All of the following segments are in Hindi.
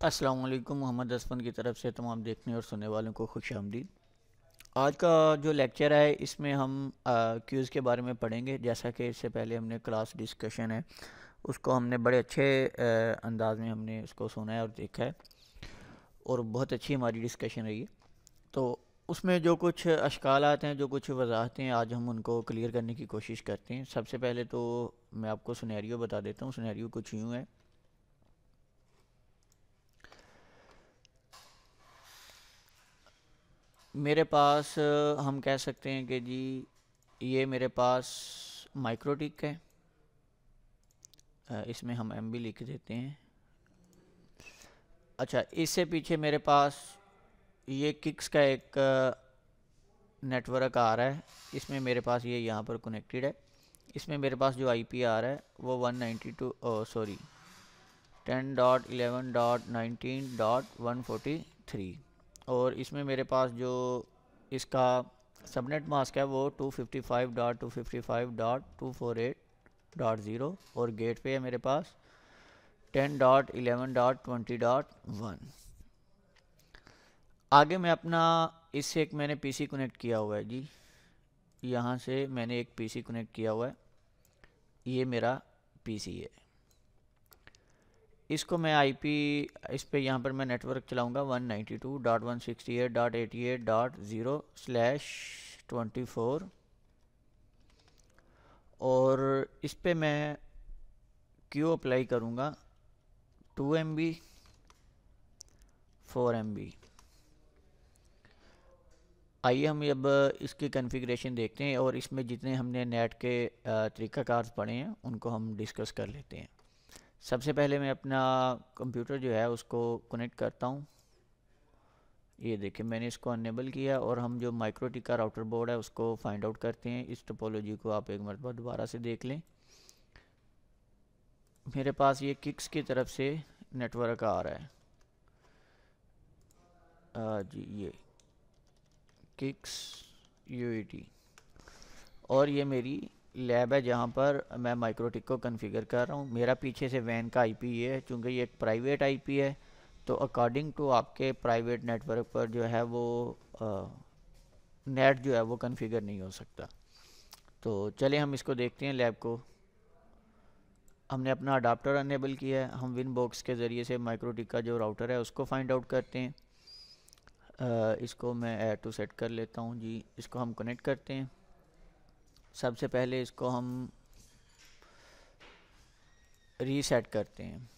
अस्सलाम वालेकुम। मोहम्मद असफन की तरफ से तमाम देखने और सुनने वालों को खुश आमदीद। आज का जो लेक्चर है इसमें हम क्यूज़ के बारे में पढ़ेंगे। जैसा कि इससे पहले हमने क्लास डिस्कशन है उसको हमने बड़े अच्छे अंदाज में हमने उसको सुना है और देखा है और बहुत अच्छी हमारी डिस्कशन रही है। तो उसमें जो कुछ अशकालात हैं, जो कुछ वजाहतें हैं, आज हम उनको क्लियर करने की कोशिश करते हैं। सबसे पहले तो मैं आपको सिनेरियो बता देता हूँ। सिनेरियो कुछ यूँ है। मेरे पास हम कह सकते हैं कि जी ये मेरे पास माइक्रोटिक है। इसमें हम एम भी लिख देते हैं। अच्छा, इससे पीछे मेरे पास ये किक्स का एक नेटवर्क आ रहा है। इसमें मेरे पास ये यहाँ पर कनेक्टेड है। इसमें मेरे पास जो आईपी आ रहा है वो 10.19.19.143 और इसमें मेरे पास जो इसका सबनेट मास्क है वो 255.255.248.0 और गेट पे है मेरे पास 10.11.20.1। आगे मैं अपना इससे एक मैंने पीसी कनेक्ट किया हुआ है जी। यहाँ से मैंने एक पीसी कनेक्ट किया हुआ है। ये मेरा पीसी है। इसको मैं आईपी इस पे यहाँ पर मैं नेटवर्क चलाऊँगा 192.168.88.0/24 और इस पे मैं क्यू अप्लाई करूँगा 2 MB 4 MB। आइए हम अब इसकी कॉन्फ़िगरेशन देखते हैं और इसमें जितने हमने नेट के तरीक़ाकार पढ़े हैं उनको हम डिस्कस कर लेते हैं। सबसे पहले मैं अपना कंप्यूटर जो है उसको कनेक्ट करता हूँ। ये देखिए मैंने इसको अनेबल किया और हम जो माइक्रोटिक का राउटर बोर्ड है उसको फाइंड आउट करते हैं। इस टोपोलॉजी को आप एक मरतबा दोबारा से देख लें। मेरे पास ये किक्स की तरफ से नेटवर्क आ रहा है। जी ये किक्स यूईटी और ये मेरी लैब है जहाँ पर मैं माइक्रोटिक को कॉन्फ़िगर कर रहा हूँ। मेरा पीछे से वैन का आईपी ये है। चूँकि ये एक प्राइवेट आईपी है तो अकॉर्डिंग टू आपके प्राइवेट नेटवर्क पर जो है वो नेट जो है वो कॉन्फ़िगर नहीं हो सकता। तो चलिए हम इसको देखते हैं लैब को। हमने अपना अडाप्टर अनेबल किया है। हम विन बॉक्स के ज़रिए से माइक्रोटिक का जो राउटर है उसको फाइंड आउट करते हैं। इसको मैं ऐड टू सेट कर लेता हूँ जी। इसको हम कनेक्ट करते हैं। सबसे पहले इसको हम रीसेट करते हैं।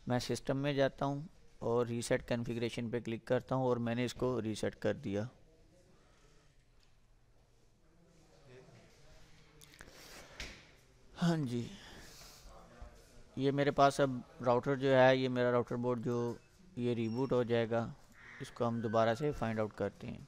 मैं सिस्टम में जाता हूँ और रीसेट कॉन्फ़िगरेशन पे क्लिक करता हूँ और मैंने इसको रीसेट कर दिया। हाँ जी, ये मेरे पास अब राउटर जो है, ये मेरा राउटर बोर्ड जो ये रीबूट हो जाएगा। इसको हम दोबारा से फाइंड आउट करते हैं।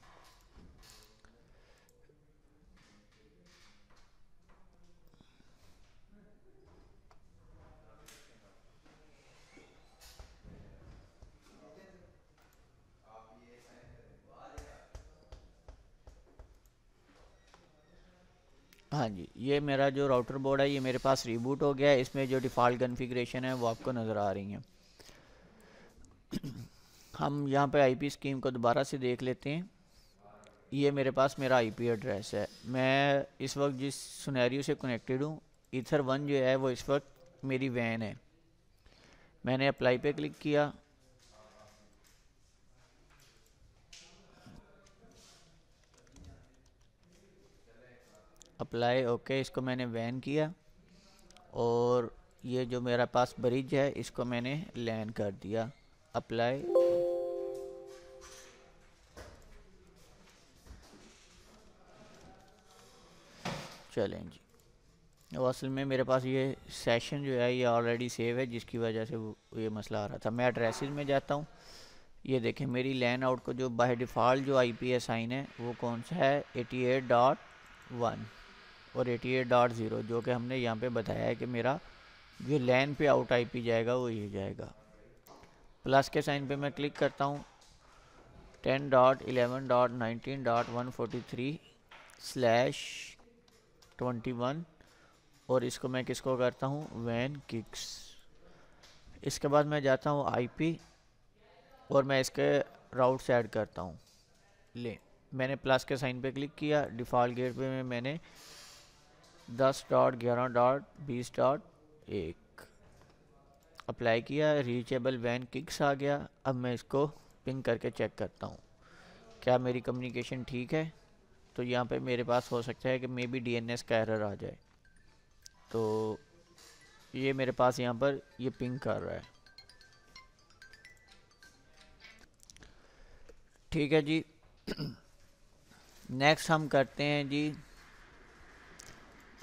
हाँ जी, ये मेरा जो राउटर बोर्ड है ये मेरे पास रीबूट हो गया है। इसमें जो डिफ़ॉल्ट कॉन्फ़िगरेशन है वो आपको नज़र आ रही हैं। हम यहाँ पे आईपी स्कीम को दोबारा से देख लेते हैं। ये मेरे पास मेरा आईपी एड्रेस है। मैं इस वक्त जिस सिनेरियो से कनेक्टेड हूँ, ईथर 1 जो है वो इस वक्त मेरी वैन है। मैंने अप्लाई पे क्लिक किया। अप्लाई ओके, इसको मैंने वैन किया और ये जो मेरा पास ब्रिज है इसको मैंने लैन कर दिया। अप्लाई। चलें जी। अब असल में मेरे पास ये सेशन जो है ये ऑलरेडी सेव है जिसकी वजह से ये मसला आ रहा था। मैं एड्रेसेस में जाता हूँ। ये देखें मेरी लैन आउट को जो बाय डिफ़ॉल्ट जो आईपी असाइन है वो कौन सा है 88.1 और 88.0 जो कि हमने यहाँ पे बताया है कि मेरा जो लैन पे आउट आईपी जाएगा वो ये जाएगा। प्लस के साइन पे मैं क्लिक करता हूँ 10.11.19.143/21 और इसको मैं किसको करता हूँ वैन किक्स। इसके बाद मैं जाता हूँ आईपी और मैं इसके राउट से ऐड करता हूँ। ले, मैंने प्लस के साइन पे क्लिक किया, डिफ़ॉल्ट गेटवे में मैंने 10.11.20.1 अप्लाई किया, रीचेबल वैन किक्स आ गया। अब मैं इसको पिंग करके चेक करता हूँ क्या मेरी कम्युनिकेशन ठीक है। तो यहाँ पे मेरे पास हो सकता है कि मे बी डीएनएस का एरर आ जाए। तो ये मेरे पास यहाँ पर ये पिंग कर रहा है। ठीक है जी। नेक्स्ट हम करते हैं जी,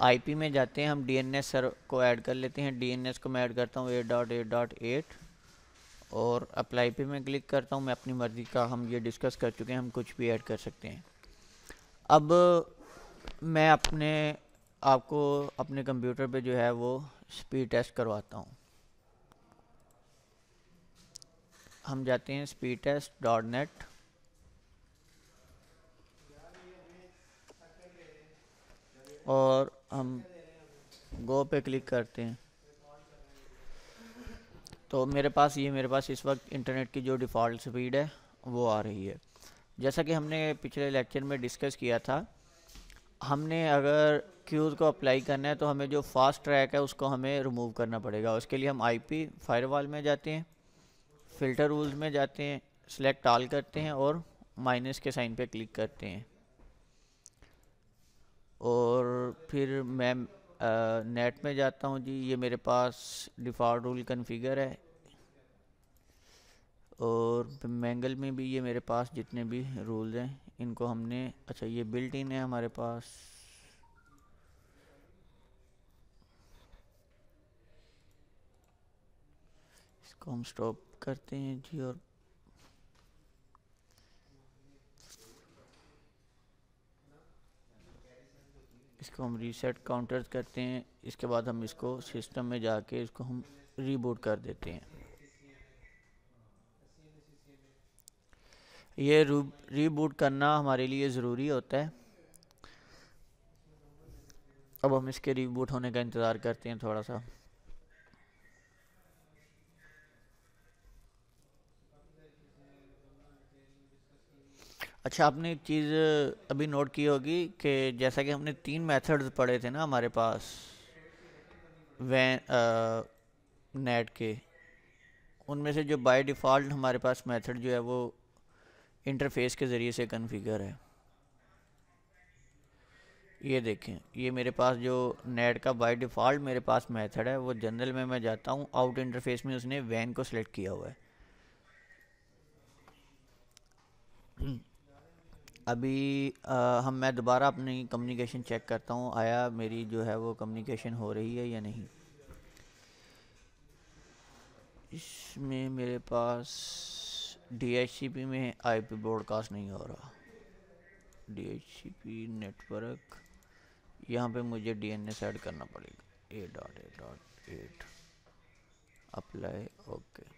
आईपी में जाते हैं, हम डीएनएस सर को ऐड कर लेते हैं। डीएनएस को मैं ऐड करता हूँ 8.8.8 और अप्लाई पे मैं क्लिक करता हूँ। मैं अपनी मर्ज़ी का, हम ये डिस्कस कर चुके हैं, हम कुछ भी ऐड कर सकते हैं। अब मैं आपको अपने कंप्यूटर पे जो है वो स्पीड टेस्ट करवाता हूँ। हम जाते हैं speedtest.net और हम गो पे क्लिक करते हैं। तो मेरे पास इस वक्त इंटरनेट की जो डिफ़ॉल्ट स्पीड है वो आ रही है। जैसा कि हमने पिछले लेक्चर में डिस्कस किया था, हमने अगर क्यूज़ को अप्लाई करना है तो हमें जो फास्ट ट्रैक है उसको हमें रिमूव करना पड़ेगा। उसके लिए हम आईपी फायरवॉल में जाते हैं, फ़िल्टर रूल्स में जाते हैं, सेलेक्ट ऑल करते हैं और माइनस के साइन पे क्लिक करते हैं। और फिर मैं नेट में जाता हूँ जी। ये मेरे पास डिफ़ॉल्ट रूल कन्फिगर है और मैंगल में भी ये मेरे पास जितने भी रूल्स हैं इनको हमने, अच्छा ये बिल्ट इन है हमारे पास। इसको हम स्टॉप करते हैं जी और इसको हम रीसेट काउंटर्स करते हैं। इसके बाद हम इसको सिस्टम में जाके इसको हम रीबूट कर देते हैं। ये रीबूट करना हमारे लिए ज़रूरी होता है। अब हम इसके रीबूट होने का इंतज़ार करते हैं थोड़ा सा। अच्छा, आपने एक चीज़ अभी नोट की होगी कि जैसा कि हमने 3 मेथड्स पढ़े थे ना हमारे पास वैन नेट के, उनमें से जो बाय डिफ़ॉल्ट हमारे पास मेथड जो है वो इंटरफेस के ज़रिए से कन्फिगर है। ये देखें, ये मेरे पास जो नेट का बाय डिफ़ॉल्ट मेरे पास मेथड है वो जनरल में मैं जाता हूँ, आउट इंटरफेस में उसने वैन को सिलेक्ट किया हुआ है। अभी मैं दोबारा अपनी कम्युनिकेशन चेक करता हूँ, आया मेरी जो है वो कम्युनिकेशन हो रही है या नहीं। इसमें मेरे पास DHCP में आईपी ब्रॉडकास्ट नहीं हो रहा। DHCP नेटवर्क, यहाँ पे मुझे DNS ऐड करना पड़ेगा 8.8.8 अप्लाई, ओके।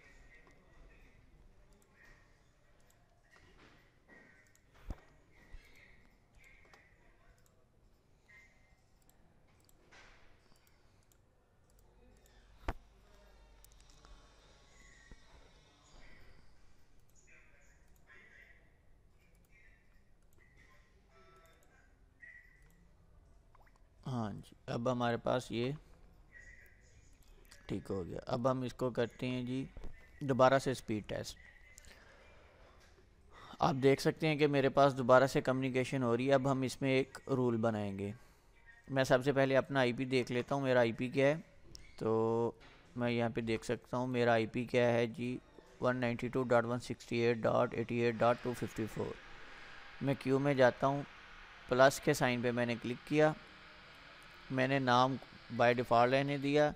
हाँ जी, अब हमारे पास ये ठीक हो गया। अब हम इसको करते हैं जी दोबारा से स्पीड टेस्ट। आप देख सकते हैं कि मेरे पास दोबारा से कम्युनिकेशन हो रही है। अब हम इसमें एक रूल बनाएंगे। मैं सबसे पहले अपना आईपी देख लेता हूँ, मेरा आईपी क्या है। तो मैं यहाँ पे देख सकता हूँ मेरा आईपी क्या है जी, 192.168.88.254। मैं क्यू में जाता हूँ, प्लस के साइन पे मैंने क्लिक किया, मैंने नाम बाय डिफ़ॉल्ट रहने दिया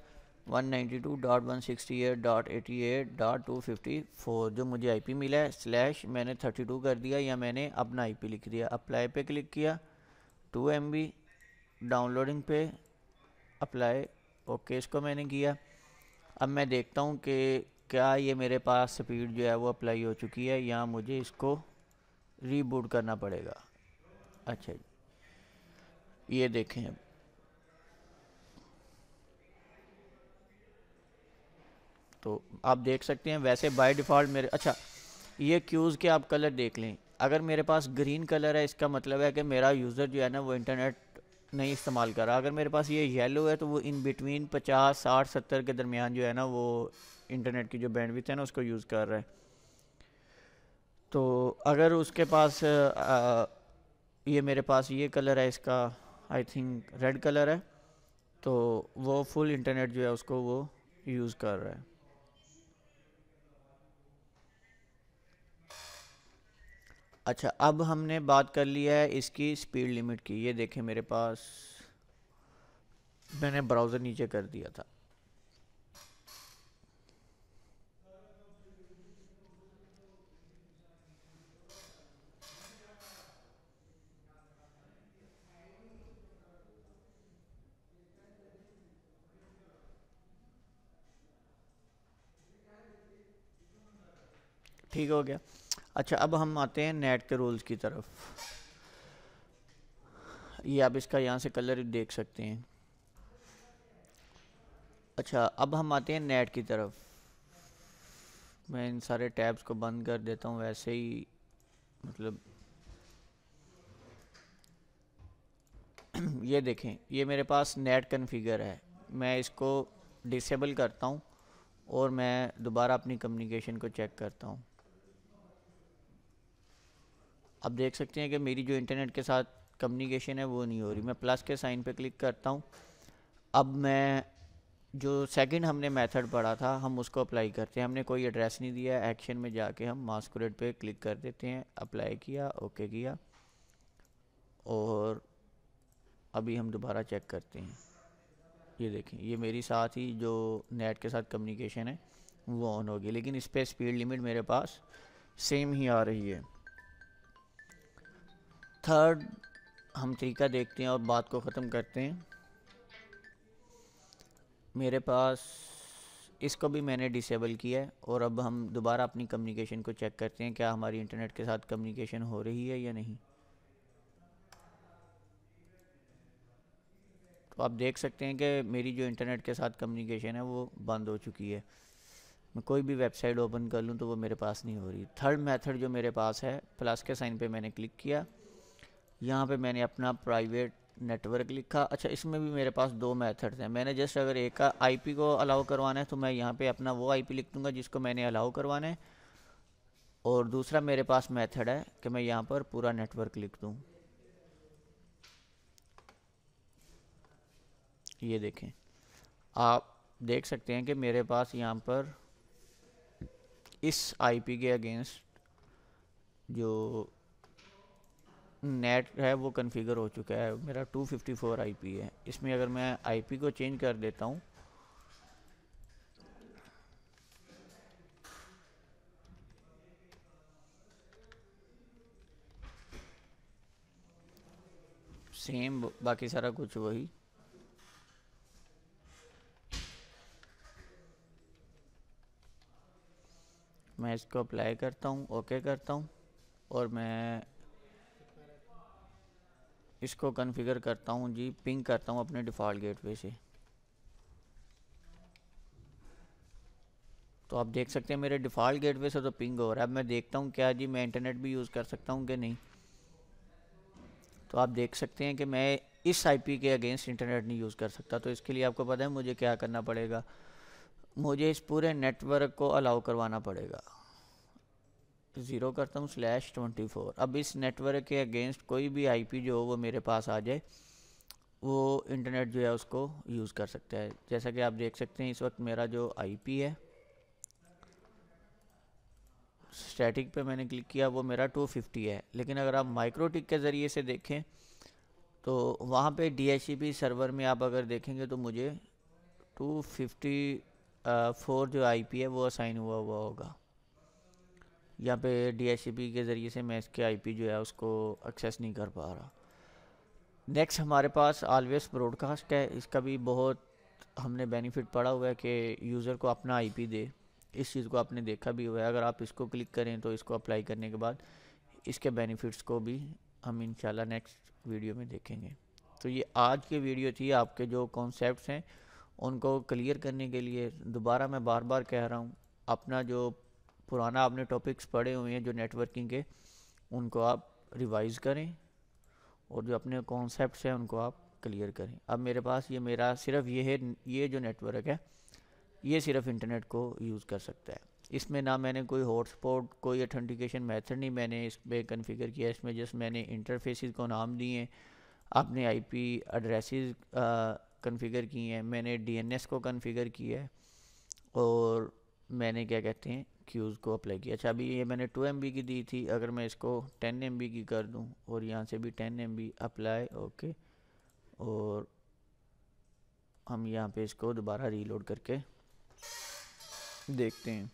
192.168.88.254 जो मुझे आईपी मिला है, स्लैश मैंने 32 कर दिया या मैंने अपना आईपी लिख दिया। अप्लाई पे क्लिक किया, 2 MB डाउनलोडिंग पे अप्लाई, ओके इसको मैंने किया। अब मैं देखता हूँ कि क्या ये मेरे पास स्पीड जो है वो अप्लाई हो चुकी है या मुझे इसको रीबूट करना पड़ेगा। अच्छा जी, ये देखें, तो आप देख सकते हैं वैसे बाय डिफ़ॉल्ट मेरे, अच्छा ये क्यूज़ के आप कलर देख लें, अगर मेरे पास ग्रीन कलर है इसका मतलब है कि मेरा यूज़र जो है ना वो इंटरनेट नहीं इस्तेमाल कर रहा। अगर मेरे पास ये येलो है तो वो इन बिटवीन 50 60 70 के दरमियान जो है ना वो इंटरनेट की जो बैंडविड्थ है ना उसको यूज़ कर रहा है। तो अगर उसके पास ये मेरे पास ये कलर है इसका, आई थिंक रेड कलर है, तो वो फुल इंटरनेट जो है उसको वो यूज़ कर रहा है। अच्छा, अब हमने बात कर लिया है इसकी स्पीड लिमिट की। ये देखें मेरे पास मैंने ब्राउज़र नीचे कर दिया था। ठीक हो गया। अच्छा, अब हम आते हैं नेट के रूल्स की तरफ। ये आप इसका यहाँ से कलर देख सकते हैं। अच्छा, अब हम आते हैं नेट की तरफ। मैं इन सारे टैब्स को बंद कर देता हूँ वैसे ही, मतलब ये देखें ये मेरे पास नेट कन्फिगर है। मैं इसको डिसेबल करता हूँ और मैं दोबारा अपनी कम्युनिकेशन को चेक करता हूँ। आप देख सकते हैं कि मेरी जो इंटरनेट के साथ कम्युनिकेशन है वो नहीं हो रही। मैं प्लस के साइन पे क्लिक करता हूँ। अब मैं जो सेकंड हमने मेथड पढ़ा था हम उसको अप्लाई करते हैं। हमने कोई एड्रेस नहीं दिया, एक्शन में जाके हम मास्कुरेट पे क्लिक कर देते हैं, अप्लाई किया, ओके किया, और अभी हम दोबारा चेक करते हैं। ये देखें ये मेरी साथ ही जो नेट के साथ कम्युनिकेशन है वो ऑन होगी, लेकिन इस पर स्पीड लिमिट मेरे पास सेम ही आ रही है। थर्ड हम तरीका देखते हैं और बात को ख़त्म करते हैं। मेरे पास इसको भी मैंने डिसेबल किया है और अब हम दोबारा अपनी कम्युनिकेशन को चेक करते हैं क्या हमारी इंटरनेट के साथ कम्युनिकेशन हो रही है या नहीं। तो आप देख सकते हैं कि मेरी जो इंटरनेट के साथ कम्युनिकेशन है वो बंद हो चुकी है। मैं कोई भी वेबसाइट ओपन कर लूँ तो वो मेरे पास नहीं हो रही। थर्ड मेथड जो मेरे पास है, प्लस के साइन पे मैंने क्लिक किया, यहाँ पे मैंने अपना प्राइवेट नेटवर्क लिखा। अच्छा, इसमें भी मेरे पास दो मेथड्स हैं। मैंने जस्ट अगर एक का आईपी को अलाउ करवाना है तो मैं यहाँ पे अपना वो आईपी लिख दूँगा जिसको मैंने अलाउ करवाना है, और दूसरा मेरे पास मेथड है कि मैं यहाँ पर पूरा नेटवर्क लिख दूँ। ये देखें आप देख सकते हैं कि मेरे पास यहाँ पर इस आईपी के अगेंस्ट जो नेट है वो कन्फिगर हो चुका है। मेरा 254 आईपी है। इसमें अगर मैं आईपी को चेंज कर देता हूँ, सेम बाकी सारा कुछ वही। मैं इसको अप्लाई करता हूँ, ओके करता हूँ, और मैं इसको कॉन्फ़िगर करता हूँ जी, पिंग करता हूँ अपने डिफ़ॉल्ट गेटवे से। तो आप देख सकते हैं मेरे डिफ़ॉल्ट गेटवे से तो पिंग हो रहा है। अब मैं देखता हूँ क्या जी मैं इंटरनेट भी यूज़ कर सकता हूँ कि नहीं। तो आप देख सकते हैं कि मैं इस आईपी के अगेंस्ट इंटरनेट नहीं यूज़ कर सकता। तो इसके लिए आपको पता है मुझे क्या करना पड़ेगा, मुझे इस पूरे नेटवर्क को अलाउ करवाना पड़ेगा। 0 करता हूँ /24। अब इस नेटवर्क के अगेंस्ट कोई भी आईपी जो हो वो मेरे पास आ जाए, वो इंटरनेट जो है उसको यूज़ कर सकता है। जैसा कि आप देख सकते हैं इस वक्त मेरा जो आईपी है स्टैटिक पे मैंने क्लिक किया वो मेरा 250 है, लेकिन अगर आप माइक्रोटिक के ज़रिए से देखें तो वहाँ पे DHCP सर्वर में आप अगर देखेंगे तो मुझे 254 जो आईपी है वो असाइन हुआ हुआ होगा। यहाँ पे DHCP के ज़रिए से मैं इसके आईपी जो है उसको एक्सेस नहीं कर पा रहा। नेक्स्ट हमारे पास ऑलवेज ब्रॉडकास्ट है। इसका भी बहुत हमने बेनिफिट पड़ा हुआ है कि यूज़र को अपना आईपी दे। इस चीज़ को आपने देखा भी हुआ है। अगर आप इसको क्लिक करें तो इसको अप्लाई करने के बाद इसके बेनिफिट्स को भी हम इंशाल्लाह नेक्स्ट वीडियो में देखेंगे। तो ये आज की वीडियो थी। आपके जो कॉन्सेप्ट्स हैं उनको क्लियर करने के लिए दोबारा मैं बार बार कह रहा हूँ, अपना जो पुराना आपने टॉपिक्स पढ़े हुए हैं जो नेटवर्किंग के, उनको आप रिवाइज़ करें और जो अपने कॉन्सेप्ट्स हैं उनको आप क्लियर करें। अब मेरे पास ये मेरा सिर्फ ये है, ये जो नेटवर्क है ये सिर्फ इंटरनेट को यूज़ कर सकता है। इसमें ना मैंने कोई हॉटस्पॉट, कोई ऑथेंटिकेशन मेथड नहीं मैंने इस पर कन्फिगर किया। इसमें जस्ट मैंने इंटरफेसेस को नाम दिए हैं, आपने आईपी एड्रेसेस कन्फिगर किए हैं, मैंने डीएनएस को कन्फिगर किया है और मैंने क्या कहते हैं क्यूज़ को अप्लाई किया। अच्छा, अभी ये मैंने 2 MB की दी थी, अगर मैं इसको 10 MB की कर दूं और यहाँ से भी 10 MB अप्लाई, ओके, और हम यहाँ पे इसको दोबारा रीलोड करके देखते हैं।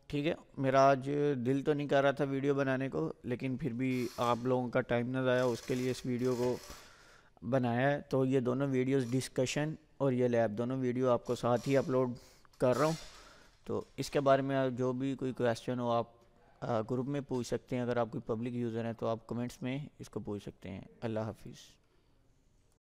ठीक है, मेरा आज दिल तो नहीं कर रहा था वीडियो बनाने को, लेकिन फिर भी आप लोगों का टाइम ना ज़ाया उसके लिए इस वीडियो को बनाया है। तो ये दोनों वीडियोस डिस्कशन और ये लैब दोनों वीडियो आपको साथ ही अपलोड कर रहा हूँ। तो इसके बारे में जो भी कोई क्वेश्चन हो आप ग्रुप में पूछ सकते हैं। अगर आप कोई पब्लिक यूज़र हैं तो आप कमेंट्स में इसको पूछ सकते हैं। अल्लाह हाफिज़।